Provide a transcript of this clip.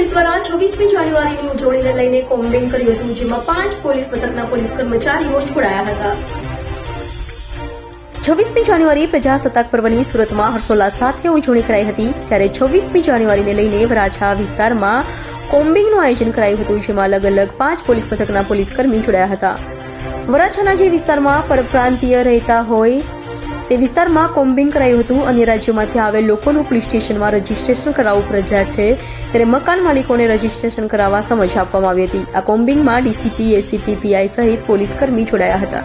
Police દ્વારા 26મી જાન્યુઆરીની ઉજવણીને લઈને કોમ્બિંગ કર્યું હતું, જેમાં 5 પોલીસ મથકના પોલીસ કર્મચારીઓ જોડાયા હતા. 26મી જાન્યુઆરી પ્રજાસત્તાક પર્વની સુરતમાં હર્ષોલ્લાસ સાથે ઉજવણી કરાઈ હતી. ત્યારે 26મી જાન્યુઆરીને લઈને વરાછા વિસ્તારમાં કોમ્બિંગનું આયોજન કરાયું હતું, જેમાં અલગ અલગ 5 પોલીસ મથકના પોલીસકર્મી જોડાયા હતા. વરાછાના જે વિસ્તારમાં પરપ્રાંતીય રહેતા હોય તે વિસ્તારમાં કોમ્બિંગ કરાયું હતું. અન્ય રાજ્યોમાંથી આવેલ લોકોનું પોલીસ સ્ટેશનમાં રજીસ્ટ્રેશન કરાવવું ફરજિયાત છે, ત્યારે મકાન માલિકોને રજીસ્ટ્રેશન કરાવવા સમજ આપવામાં આવી હતી. આ કોમ્બિંગમાં ડીસીપી, એસીપી, પીઆઈ સહિત પોલીસકર્મી જોડાયા હતા.